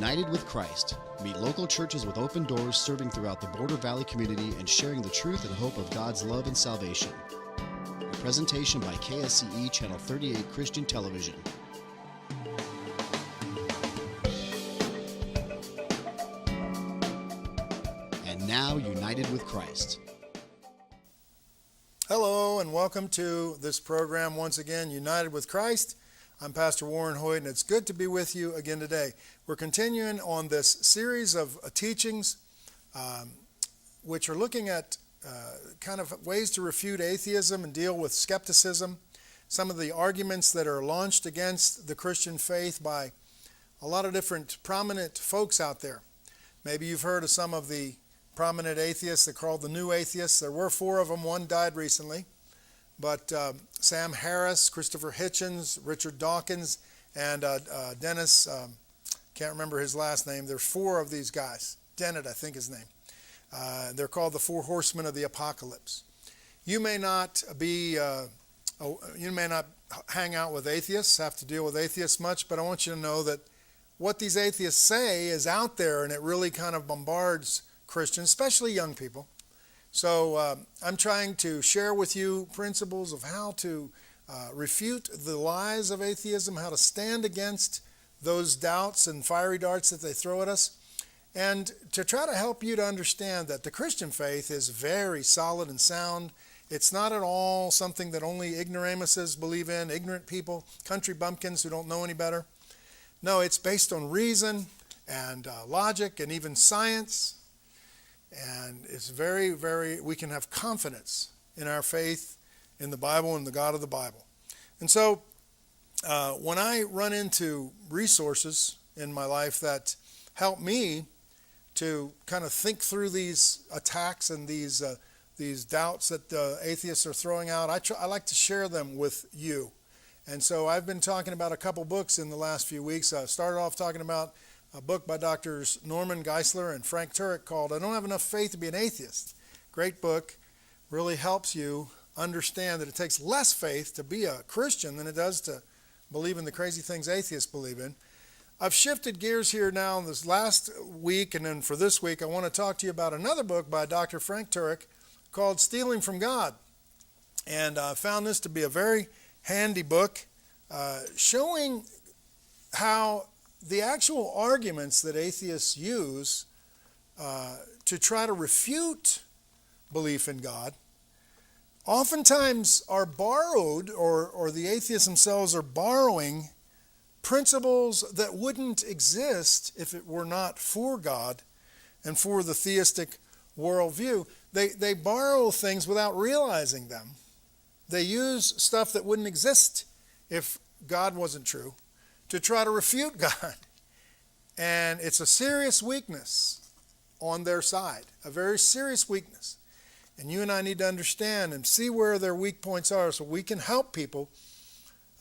United with Christ. Meet local churches with open doors serving throughout the Border Valley community and sharing the truth and hope of God's love and salvation. A presentation by KSCE Channel 38 Christian Television. And now, United with Christ. Hello and welcome to this program once again, United with Christ. I'm Pastor Warren Hoyt, and it's good to be with you again today. We're continuing on this series of teachings which are looking at kind of ways to refute atheism and deal with skepticism, some of the arguments that are launched against the Christian faith by a lot of different prominent folks out there. Maybe you've heard of some of the prominent atheists. They're called the New Atheists. There were 4 of them. One died recently. But Sam Harris, Christopher Hitchens, Richard Dawkins, and Dennis, can't remember his last name. There's 4 of these guys. Dennett, I think his name. They're called the 4 Horsemen of the Apocalypse. You may not hang out with atheists, have to deal with atheists much, but I want you to know that what these atheists say is out there, and it really kind of bombards Christians, especially young people. So I'm trying to share with you principles of how to refute the lies of atheism, how to stand against those doubts and fiery darts that they throw at us, and to try to help you to understand that the Christian faith is very solid and sound. It's not at all something that only ignoramuses believe in, ignorant people, country bumpkins who don't know any better. No, it's based on reason and logic and even science. And it's we can have confidence in our faith in the Bible and the God of the Bible. And so when I run into resources in my life that help me to kind of think through these attacks and these doubts that atheists are throwing out, I like to share them with you. And so I've been talking about a couple books in the last few weeks. I started off talking about a book by Drs. Norman Geisler and Frank Turek called I Don't Have Enough Faith to Be an Atheist. Great book. Really helps you understand that it takes less faith to be a Christian than it does to believe in the crazy things atheists believe in. I've shifted gears here now this last week, and then for this week I want to talk to you about another book by Dr. Frank Turek called Stealing from God. And I found this to be a very handy book showing how the actual arguments that atheists use to try to refute belief in God oftentimes are borrowed, or the atheists themselves are borrowing principles that wouldn't exist if it were not for God and for the theistic worldview. They borrow things without realizing them. They use stuff that wouldn't exist if God wasn't true to try to refute God. And it's a serious weakness on their side, a very serious weakness. And you and I need to understand and see where their weak points are so we can help people,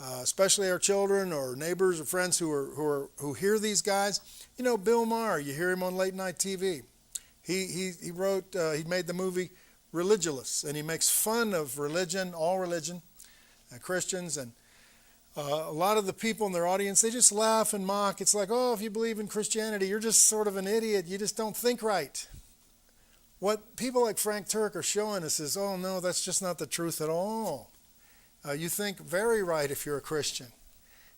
especially our children or neighbors or friends who hear these guys. You know, Bill Maher, you hear him on late night TV. He made the movie Religulous, and he makes fun of religion, all religion, Christians, and a lot of the people in their audience, they just laugh and mock. It's like, oh, if you believe in Christianity, you're just sort of an idiot. You just don't think right. What people like Frank Turek are showing us is, oh, no, that's just not the truth at all. You think very right if you're a Christian.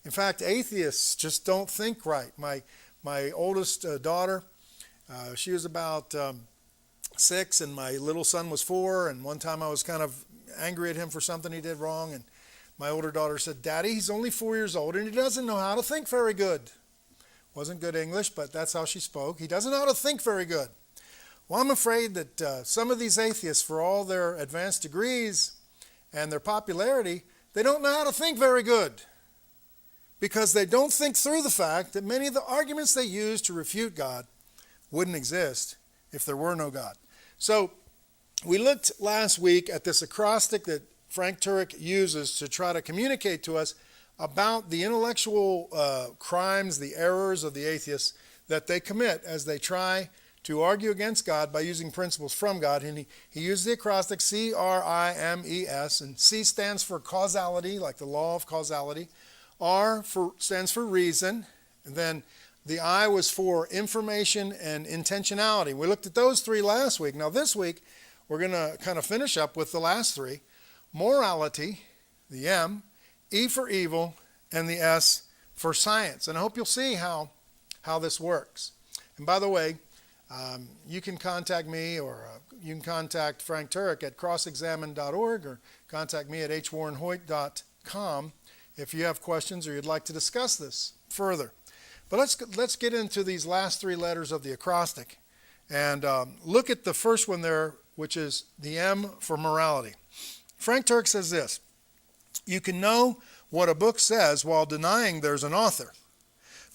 In fact, atheists just don't think right. My oldest daughter, she was about 6, and my little son was 4, and one time I was kind of angry at him for something he did wrong, and my older daughter said, Daddy, he's only 4 years old and he doesn't know how to think very good. Wasn't good English, but that's how she spoke. He doesn't know how to think very good. Well, I'm afraid that some of these atheists, for all their advanced degrees and their popularity, they don't know how to think very good, because they don't think through the fact that many of the arguments they use to refute God wouldn't exist if there were no God. So we looked last week at this acrostic that Frank Turek uses to try to communicate to us about the intellectual crimes, the errors of the atheists that they commit as they try to argue against God by using principles from God. And he used the acrostic C-R-I-M-E-S, and C stands for causality, like the law of causality. R stands for reason, and then The I was for information and intentionality. We looked at those three last week. Now this week, we're going to kind of finish up with the last three. Morality, the M, E for evil, and the S for science. And I hope you'll see how this works. And by the way, you can contact me, or you can contact Frank Turek at crossexamine.org, or contact me at hwarrenhoyt.com if you have questions or you'd like to discuss this further. But let's get into these last three letters of the acrostic and look at the first one there, which is the M for morality. Frank Turek says this: you can know what a book says while denying there's an author,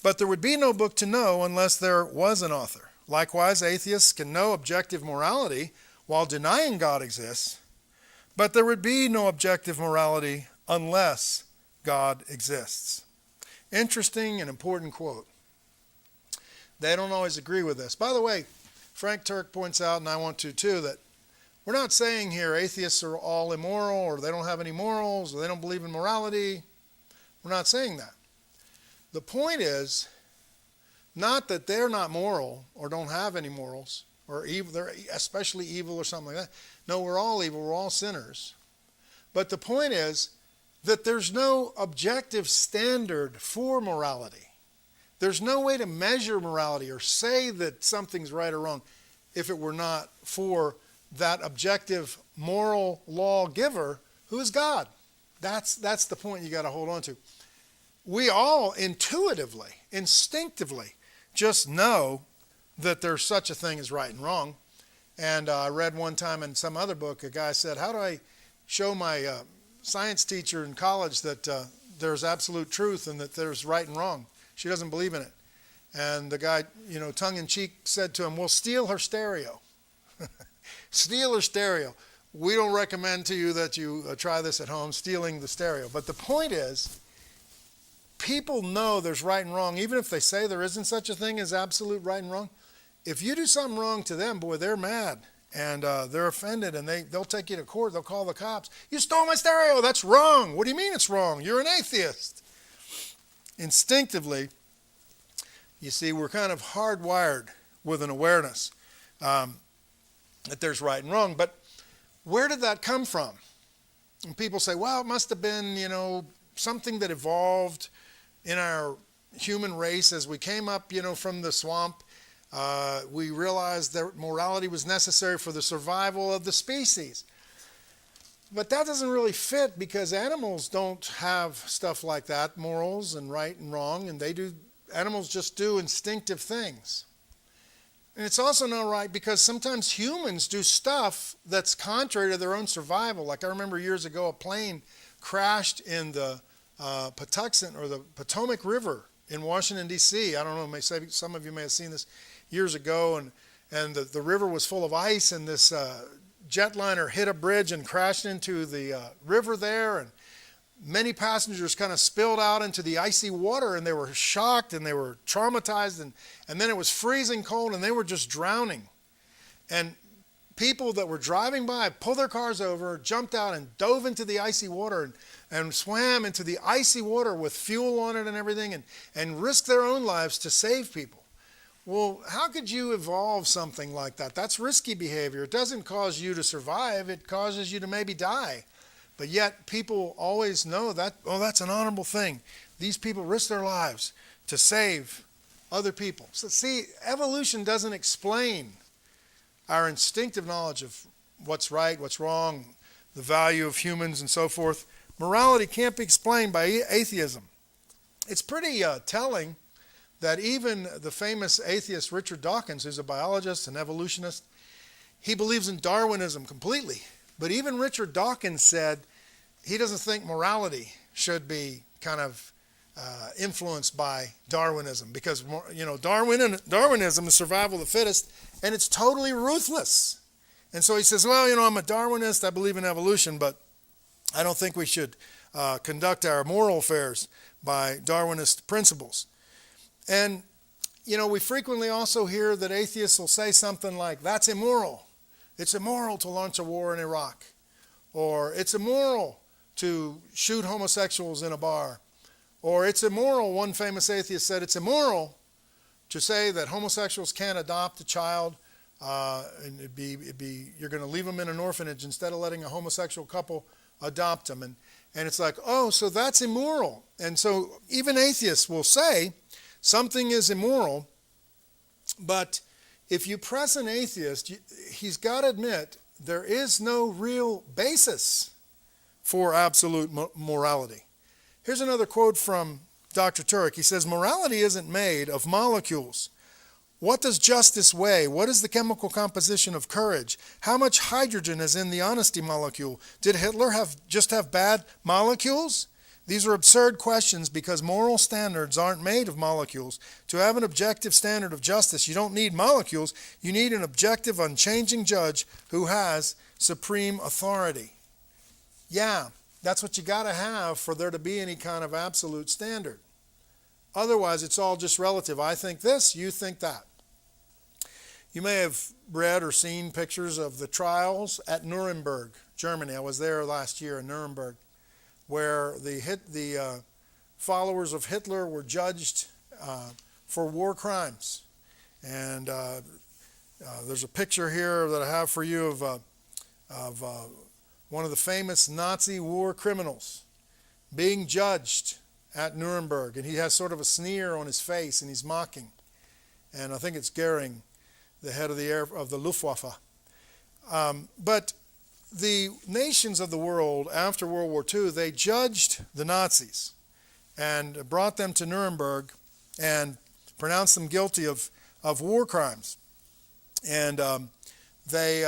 but there would be no book to know unless there was an author. Likewise, atheists can know objective morality while denying God exists, but there would be no objective morality unless God exists. Interesting and important quote. They don't always agree with this. By the way, Frank Turek points out, and I want to too, that we're not saying here atheists are all immoral, or they don't have any morals, or they don't believe in morality. We're not saying that. The point is not that they're not moral or don't have any morals, or evil, they're especially evil or something like that. No, we're all evil, we're all sinners. But the point is that there's no objective standard for morality. There's no way to measure morality or say that something's right or wrong if it were not for that objective moral lawgiver who is God. That's the point you got to hold on to. We all intuitively, instinctively just know that there's such a thing as right and wrong. And I read one time in some other book, a guy said, how do I show my science teacher in college that there's absolute truth and that there's right and wrong? She doesn't believe in it. And the guy, tongue-in-cheek said to him, well, steal her stereo. Steal her stereo. We don't recommend to you that you try this at home, stealing the stereo. But the point is, people know there's right and wrong, even if they say there isn't such a thing as absolute right and wrong. If you do something wrong to them, boy, they're mad. And they're offended, and they'll take you to court. They'll call the cops. You stole my stereo. That's wrong. What do you mean it's wrong? You're an atheist. Instinctively, you see, we're kind of hardwired with an awareness that there's right and wrong. But where did that come from? And people say, well, it must have been, something that evolved in our human race as we came up, from the swamp. We realized that morality was necessary for the survival of the species. But that doesn't really fit, because animals don't have stuff like that, morals and right and wrong, and animals just do instinctive things. And it's also not right because sometimes humans do stuff that's contrary to their own survival. Like I remember years ago, a plane crashed in the Patuxent or the Potomac River in Washington, D.C. I don't know, some of you may have seen this years ago, and the river was full of ice, and this jetliner hit a bridge and crashed into the river there, and many passengers kind of spilled out into the icy water, and they were shocked and they were traumatized, and then it was freezing cold, and they were just drowning. And people that were driving by pulled their cars over, jumped out and dove into the icy water and swam into the icy water with fuel on it and everything, and risked their own lives to save people. Well, how could you evolve something like that? That's risky behavior. It doesn't cause you to survive. It causes you to maybe die. But yet people always know that, that's an honorable thing. These people risk their lives to save other people. So see, evolution doesn't explain our instinctive knowledge of what's right, what's wrong, the value of humans and so forth. Morality can't be explained by atheism. It's pretty telling that even the famous atheist Richard Dawkins, who's a biologist and evolutionist, he believes in Darwinism completely. But even Richard Dawkins said he doesn't think morality should be kind of influenced by Darwinism, because Darwinism is survival of the fittest, and it's totally ruthless. And so he says, well, I'm a Darwinist, I believe in evolution, but I don't think we should conduct our moral affairs by Darwinist principles. And, we frequently also hear that atheists will say something like, that's immoral. It's immoral to launch a war in Iraq. Or it's immoral to shoot homosexuals in a bar. Or it's immoral, one famous atheist said, it's immoral to say that homosexuals can't adopt a child, and you're going to leave them in an orphanage instead of letting a homosexual couple adopt them. And it's like, oh, so that's immoral. And so even atheists will say something is immoral, but if you press an atheist, he's got to admit there is no real basis for absolute morality. Here's another quote from Dr. Turek. He says, morality isn't made of molecules. What does justice weigh? What is the chemical composition of courage? How much hydrogen is in the honesty molecule? Did Hitler just have bad molecules? These are absurd questions because moral standards aren't made of molecules. To have an objective standard of justice, you don't need molecules. You need an objective, unchanging judge who has supreme authority. Yeah, that's what you got to have for there to be any kind of absolute standard. Otherwise, it's all just relative. I think this, you think that. You may have read or seen pictures of the trials at Nuremberg, Germany. I was there last year in Nuremberg, where the followers of Hitler were judged for war crimes. And there's a picture here that I have for you of one of the famous Nazi war criminals being judged at Nuremberg. And he has sort of a sneer on his face, and he's mocking. And I think it's Goering, the head of the Luftwaffe. But the nations of the world after World War II, they judged the Nazis and brought them to Nuremberg and pronounced them guilty of war crimes. And they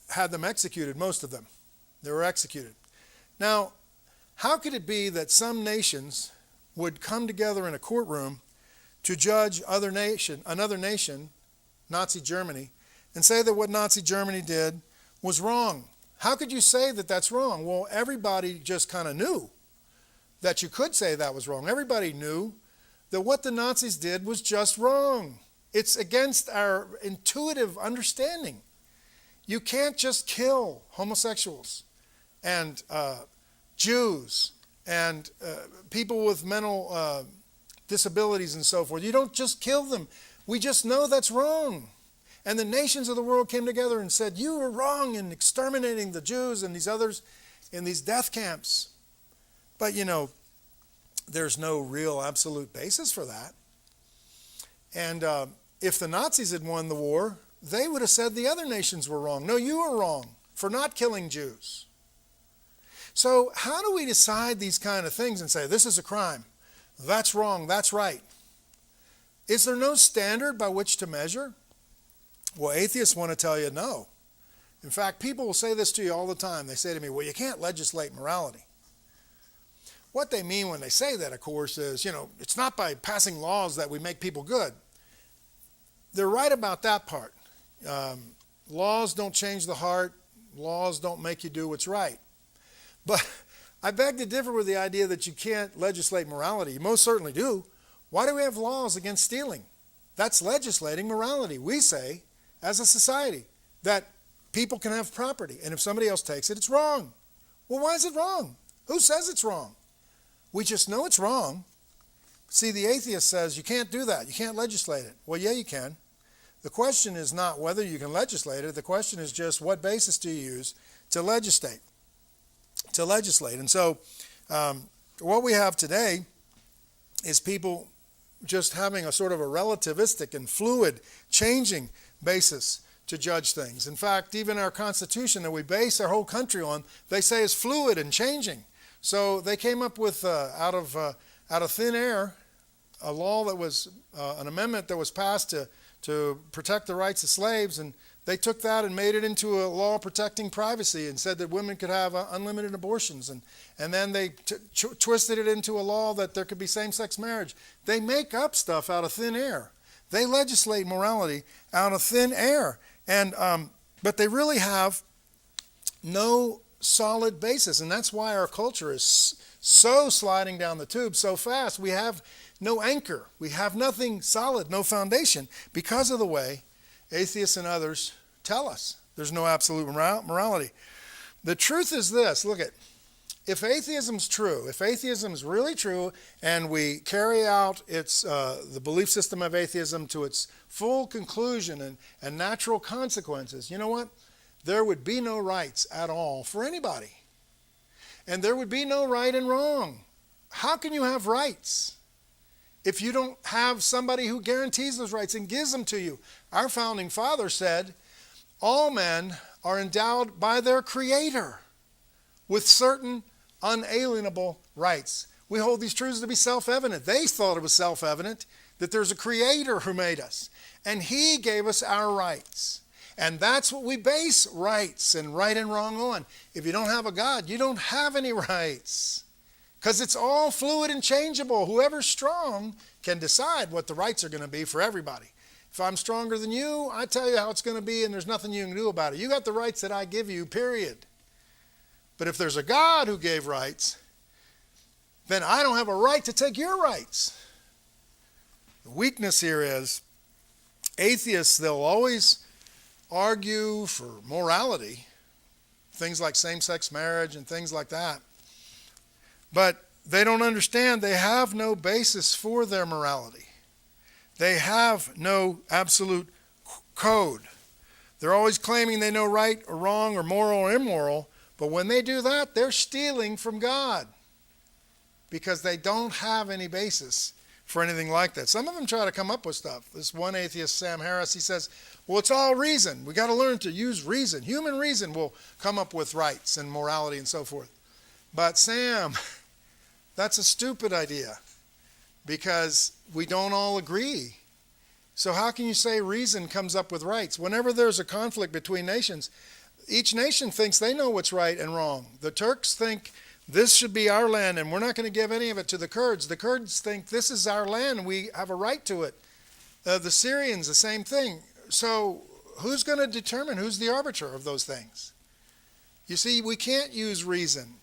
had them executed, most of them. They were executed. Now, how could it be that some nations would come together in a courtroom to judge another nation, Nazi Germany, and say that what Nazi Germany did was wrong? How could you say that that's wrong? Well, everybody just kind of knew that you could say that was wrong. Everybody knew that what the Nazis did was just wrong. It's against our intuitive understanding. You can't just kill homosexuals and Jews and people with mental disabilities and so forth. You don't just kill them. We just know that's wrong. And the nations of the world came together and said, you were wrong in exterminating the Jews and these others in these death camps. But, there's no real absolute basis for that. And if the Nazis had won the war, they would have said the other nations were wrong. No, you were wrong for not killing Jews. So how do we decide these kind of things and say, this is a crime, that's wrong, that's right? Is there no standard by which to measure? Well, atheists want to tell you no. In fact, people will say this to you all the time. They say to me, well, you can't legislate morality. What they mean when they say that, of course, is, it's not by passing laws that we make people good. They're right about that part. Laws don't change the heart. Laws don't make you do what's right. But I beg to differ with the idea that you can't legislate morality. You most certainly do. Why do we have laws against stealing? That's legislating morality. We say, as a society, that people can have property, and if somebody else takes it, it's wrong. Well, why is it wrong? Who says it's wrong? We just know it's wrong. See, the atheist says you can't do that. You can't legislate it. Well, yeah, you can. The question is not whether you can legislate it. The question is just what basis do you use to legislate? And so what we have today is people just having a sort of a relativistic and fluid, changing basis to judge things. In fact, even our Constitution that we base our whole country on, they say is fluid and changing. So they came up with, out of thin air, a law that was, an amendment that was passed to protect the rights of slaves, and they took that and made it into a law protecting privacy and said that women could have unlimited abortions. And then they twisted it into a law that there could be same-sex marriage. They make up stuff out of thin air. They legislate morality out of thin air. And but they really have no solid basis. And that's why our culture is so sliding down the tube so fast. We have no anchor. We have nothing solid, no foundation, because of the way atheists and others tell us there's no absolute morality. The truth is this. Look at if atheism's true, if atheism is really true, and we carry out the belief system of atheism to its full conclusion and natural consequences, you know what? There would be no rights at all for anybody. And there would be no right and wrong. How can you have rights if you don't have somebody who guarantees those rights and gives them to you? Our founding father said, all men are endowed by their Creator with certain unalienable rights. We hold these truths to be self-evident. They thought it was self-evident that there's a Creator who made us, and He gave us our rights. And that's what we base rights and right and wrong on. If you don't have a God, you don't have any rights, because it's all fluid and changeable. Whoever's strong can decide what the rights are going to be for everybody. If I'm stronger than you, I tell you how it's going to be, and there's nothing you can do about it. You got the rights that I give you, period. But if there's a God who gave rights, then I don't have a right to take your rights. The weakness here is atheists, they'll always argue for morality, things like same-sex marriage and things like that. But they don't understand they have no basis for their morality. They have no absolute code. They're always claiming they know right or wrong or moral or immoral, but when they do that, they're stealing from God because they don't have any basis for anything like that. Some of them try to come up with stuff. This one atheist, Sam Harris, he says, well, it's all reason. We got to learn to use reason. Human reason will come up with rights and morality and so forth. But Sam, that's a stupid idea because we don't all agree. So how can you say reason comes up with rights? Whenever there's a conflict between nations, each nation thinks they know what's right and wrong. The Turks think this should be our land and we're not going to give any of it to the Kurds. The Kurds think this is our land and we have a right to it. The Syrians, the same thing. So who's going to determine who's the arbiter of those things? You see, we can't use reason.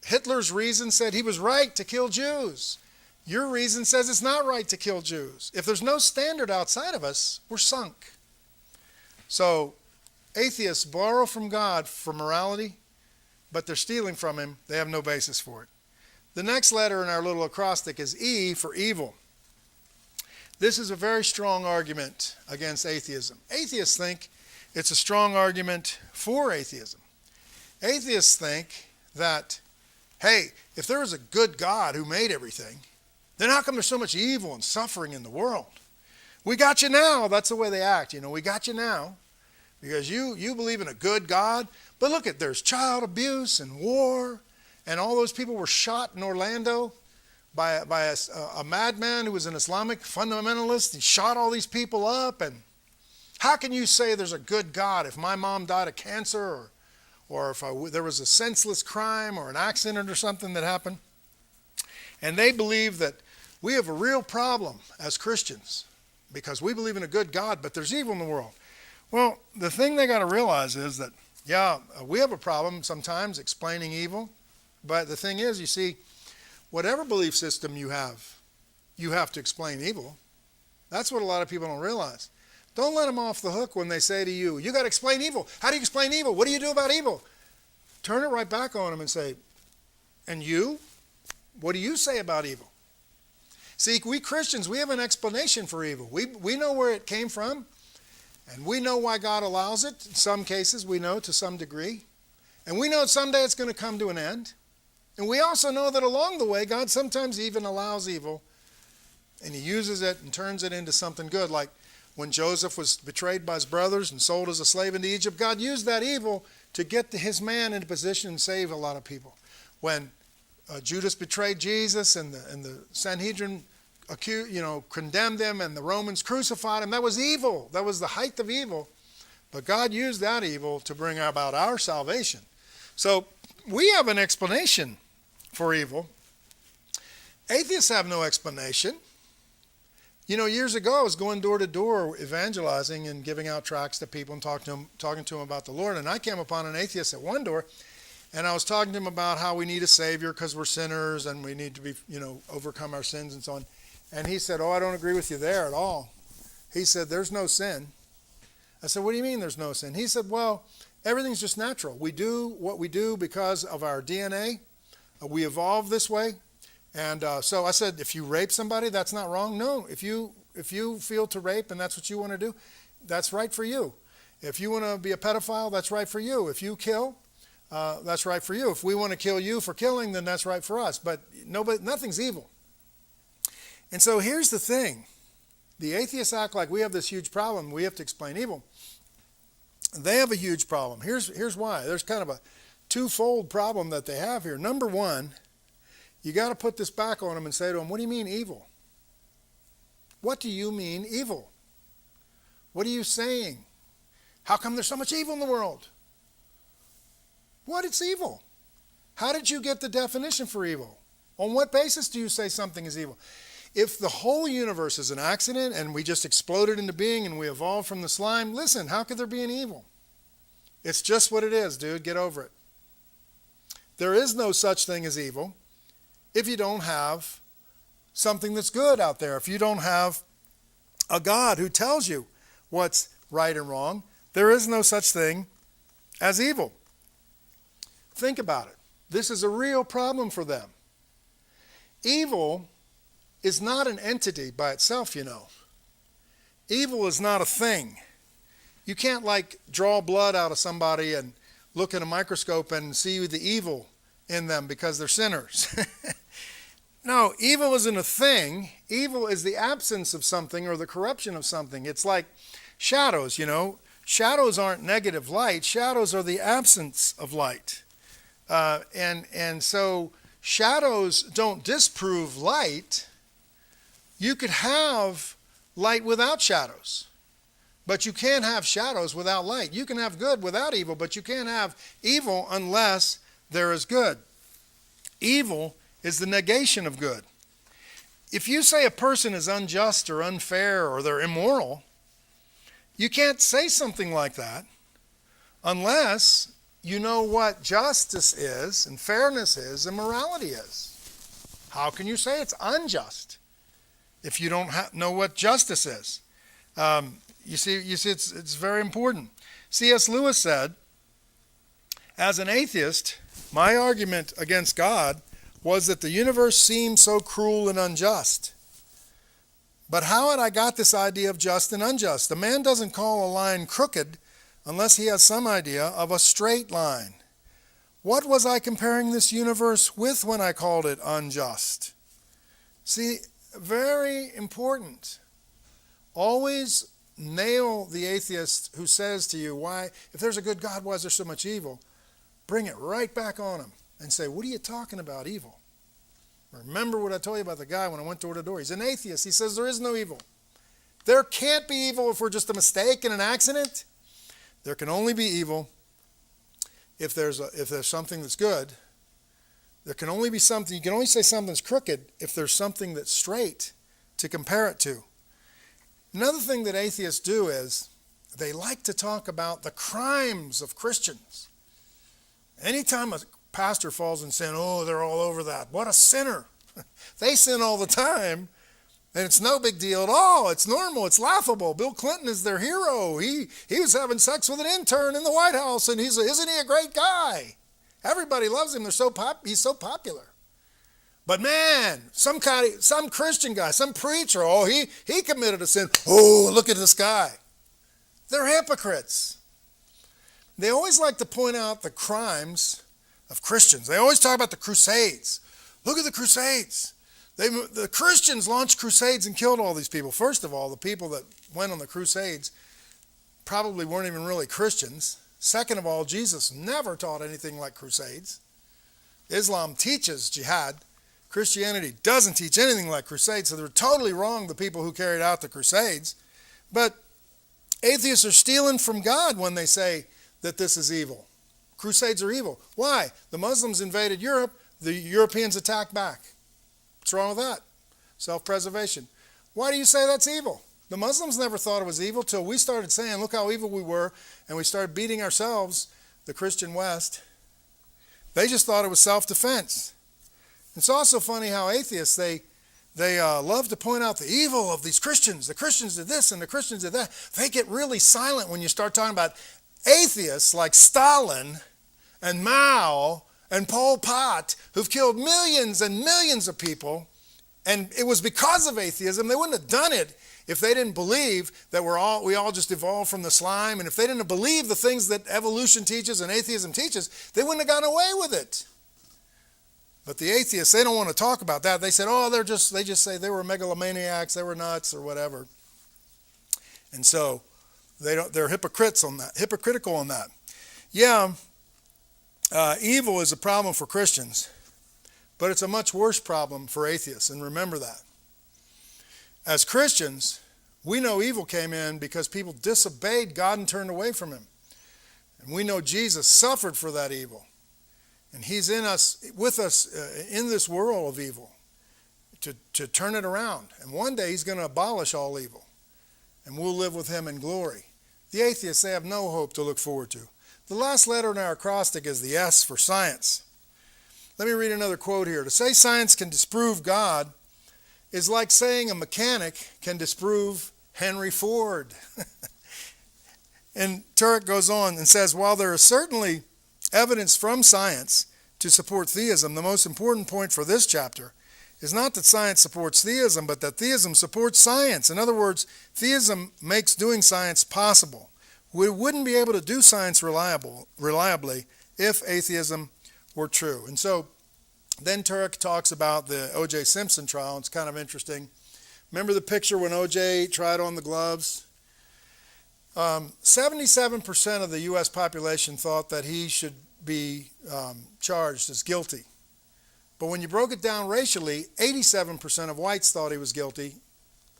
Hitler's reason said he was right to kill Jews. Your reason says it's not right to kill Jews. If there's no standard outside of us, we're sunk. So atheists borrow from God for morality, but they're stealing from Him. They have no basis for it. The next letter in our little acrostic is E for evil. This is a very strong argument against atheism. Atheists think it's a strong argument for atheism. Atheists think that, hey, if there was a good God who made everything, then how come there's so much evil and suffering in the world? We got you now. That's the way they act. We got you now because you believe in a good God. But look there's child abuse and war, and all those people were shot in Orlando by a madman who was an Islamic fundamentalist. He shot all these people up. And how can you say there's a good God if my mom died of cancer or if there was a senseless crime or an accident or something that happened? And they believe that we have a real problem as Christians because we believe in a good God, but there's evil in the world. Well, the thing they got to realize is that, we have a problem sometimes explaining evil, but the thing is, you see, whatever belief system you have to explain evil. That's what a lot of people don't realize. Don't let them off the hook when they say to you, you got to explain evil. How do you explain evil? What do you do about evil? Turn it right back on them and say, and you? What do you say about evil? See, we Christians, we have an explanation for evil. We know where it came from, and we know why God allows it. In some cases, we know to some degree. And we know someday it's going to come to an end. And we also know that along the way, God sometimes even allows evil, and He uses it and turns it into something good. Like when Joseph was betrayed by his brothers and sold as a slave into Egypt, God used that evil to get His man into position and save a lot of people. When Judas betrayed Jesus and the Sanhedrin condemned him and the Romans crucified him, that was evil. That was the height of evil. But God used that evil to bring about our salvation. So we have an explanation for evil. Atheists have no explanation. Years ago I was going door to door evangelizing and giving out tracts to people and talking to them about the Lord. And I came upon an atheist at one door, and I was talking to him about how we need a Savior because we're sinners and we need to be, overcome our sins and so on. And he said, I don't agree with you there at all. He said, there's no sin. I said, what do you mean there's no sin? He said, well, everything's just natural. We do what we do because of our DNA. We evolved this way. And so I said, if you rape somebody, that's not wrong. No, if you feel to rape and that's what you want to do, that's right for you. If you want to be a pedophile, that's right for you. If you kill, that's right for you. If we want to kill you for killing, then that's right for us. But nothing's evil. And so here's the thing. The atheists act like we have this huge problem. We have to explain evil. They have a huge problem. Here's why. There's kind of a twofold problem that they have here. Number one, you got to put this back on them and say to them, what do you mean evil? What do you mean evil? What are you saying? How come there's so much evil in the world? What? It's evil. How did you get the definition for evil? On what basis do you say something is evil? If the whole universe is an accident and we just exploded into being and we evolved from the slime, listen, how could there be an evil? It's just what it is, dude. Get over it. There is no such thing as evil if you don't have something that's good out there. If you don't have a God who tells you what's right and wrong, there is no such thing as evil. Think about it. This is a real problem for them. Evil is not an entity by itself, you know. Evil is not a thing. You can't draw blood out of somebody and look in a microscope and see the evil in them because they're sinners. No, evil isn't a thing. Evil is the absence of something or the corruption of something. It's like shadows, you know. Shadows aren't negative light. Shadows are the absence of light. And so shadows don't disprove light. You could have light without shadows, but you can't have shadows without light. You can have good without evil, but you can't have evil unless there is good. Evil is the negation of good. If you say a person is unjust or unfair or they're immoral, you can't say something like that unless you know what justice is and fairness is and morality is. How can you say it's unjust if you don't know what justice is? You see, it's very important. C.S. Lewis said, as an atheist, my argument against God was that the universe seemed so cruel and unjust. But how had I got this idea of just and unjust? A man doesn't call a line crooked unless he has some idea of a straight line. What was I comparing this universe with when I called it unjust? See, very important. Always nail the atheist who says to you, why, if there's a good God, why is there so much evil? Bring it right back on him and say, what are you talking about, evil? Remember what I told you about the guy when I went door to door. He's an atheist. He says there is no evil. There can't be evil if we're just a mistake and an accident. There can only be evil if there's something that's good. There can only be something, you can only say something's crooked if there's something that's straight to compare it to. Another thing that atheists do is they like to talk about the crimes of Christians. Anytime a pastor falls in sin, oh, they're all over that. What a sinner. They sin all the time, and it's no big deal at all. It's normal. It's laughable. Bill Clinton is their hero. He was having sex with an intern in the White House, and isn't he a great guy? Everybody loves him. He's so popular. But man, some Christian guy, some preacher, oh, he committed a sin. Oh, look at this guy. They're hypocrites. They always like to point out the crimes of Christians. They always talk about the Crusades. Look at the Crusades. The Christians launched crusades and killed all these people. First of all, the people that went on the Crusades probably weren't even really Christians. Second of all, Jesus never taught anything like crusades. Islam teaches jihad. Christianity doesn't teach anything like crusades, so they're totally wrong, the people who carried out the crusades. But atheists are stealing from God when they say that this is evil. Crusades are evil. Why? The Muslims invaded Europe, the Europeans attacked back. What's wrong with that? Self-preservation. Why do you say that's evil? The Muslims never thought it was evil till we started saying, look how evil we were, and we started beating ourselves, the Christian West. They just thought it was self-defense. It's also funny how atheists, they love to point out the evil of these Christians. The Christians did this and the Christians did that. They get really silent when you start talking about atheists like Stalin and Mao and Pol Pot, who've killed millions and millions of people, and it was because of atheism. They wouldn't have done it if they didn't believe that we all just evolved from the slime, and if they didn't believe the things that evolution teaches and atheism teaches, they wouldn't have gotten away with it. But the atheists, they don't want to talk about that. They said, oh, they just say they were megalomaniacs, they were nuts or whatever. And so they're hypocritical on that. Yeah, evil is a problem for Christians, but it's a much worse problem for atheists, and remember that. As Christians, we know evil came in because people disobeyed God and turned away from him. And we know Jesus suffered for that evil. And he's with us in this world of evil to turn it around. And one day he's going to abolish all evil. And we'll live with him in glory. The atheists, they have no hope to look forward to. The last letter in our acrostic is the S for science. Let me read another quote here. To say science can disprove God is like saying a mechanic can disprove Henry Ford. And Turek goes on and says, while there is certainly evidence from science to support theism, the most important point for this chapter is not that science supports theism, but that theism supports science. In other words, theism makes doing science possible. We wouldn't be able to do science reliably if atheism were true. And so then Turek talks about the O.J. Simpson trial. It's kind of interesting. Remember the picture when O.J. tried on the gloves? 77% of the U.S. population thought that he should be charged as guilty. But when you broke it down racially, 87% of whites thought he was guilty.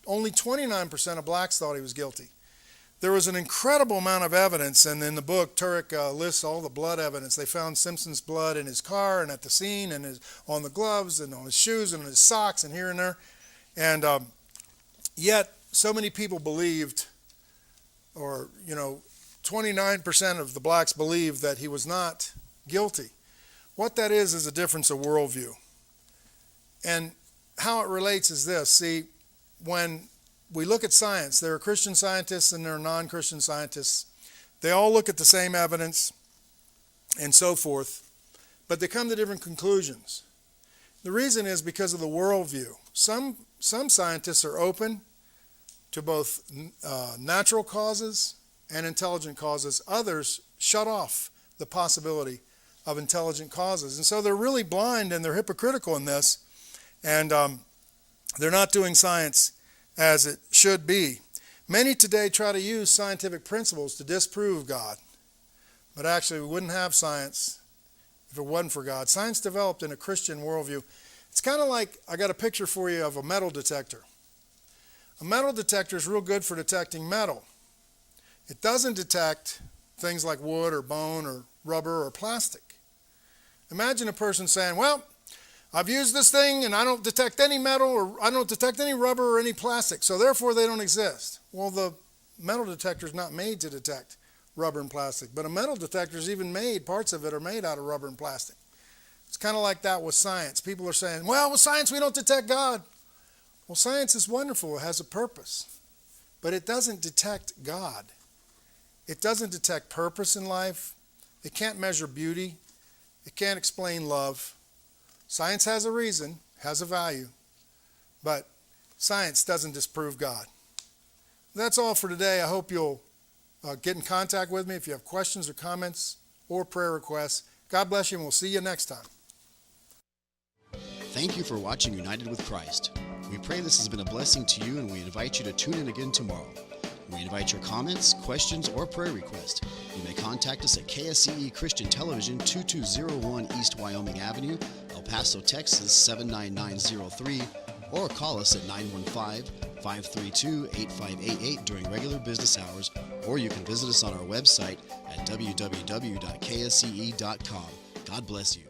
Only 29% of blacks thought he was guilty. There was an incredible amount of evidence, and in the book, Turek lists all the blood evidence. They found Simpson's blood in his car and at the scene and on the gloves and on his shoes and his socks and here and there. And yet, so many people believed, or 29% of the blacks believed that he was not guilty. What that is a difference of worldview. And how it relates is this. See, when we look at science, there are Christian scientists and there are non-Christian scientists. They all look at the same evidence and so forth, but they come to different conclusions. The reason is because of the worldview. Some scientists are open to both natural causes and intelligent causes. Others shut off the possibility of intelligent causes. And so they're really blind and they're hypocritical in this, and they're not doing science as it should be. Many today try to use scientific principles to disprove God, but actually we wouldn't have science if it wasn't for God. Science developed in a Christian worldview. It's kind of like, I got a picture for you of a metal detector. A metal detector is real good for detecting metal. It doesn't detect things like wood or bone or rubber or plastic. Imagine a person saying, well, I've used this thing and I don't detect any metal, or I don't detect any rubber or any plastic, so therefore they don't exist. Well, the metal detector is not made to detect rubber and plastic, but a metal detector is even made, parts of it are made out of rubber and plastic. It's kind of like that with science. People are saying, well, with science we don't detect God. Well, science is wonderful. It has a purpose, but it doesn't detect God. It doesn't detect purpose in life. It can't measure beauty. It can't explain love. Science has a reason, has a value, but science doesn't disprove God. That's all for today. I hope you'll get in contact with me if you have questions or comments or prayer requests. God bless you, and we'll see you next time. Thank you for watching United with Christ. We pray this has been a blessing to you, and we invite you to tune in again tomorrow. We invite your comments, questions, or prayer requests. You may contact us at KSCE Christian Television, 2201 East Wyoming Avenue, El Paso, Texas 79903, or call us at 915-532-8588 during regular business hours, or you can visit us on our website at www.ksce.com. God bless you.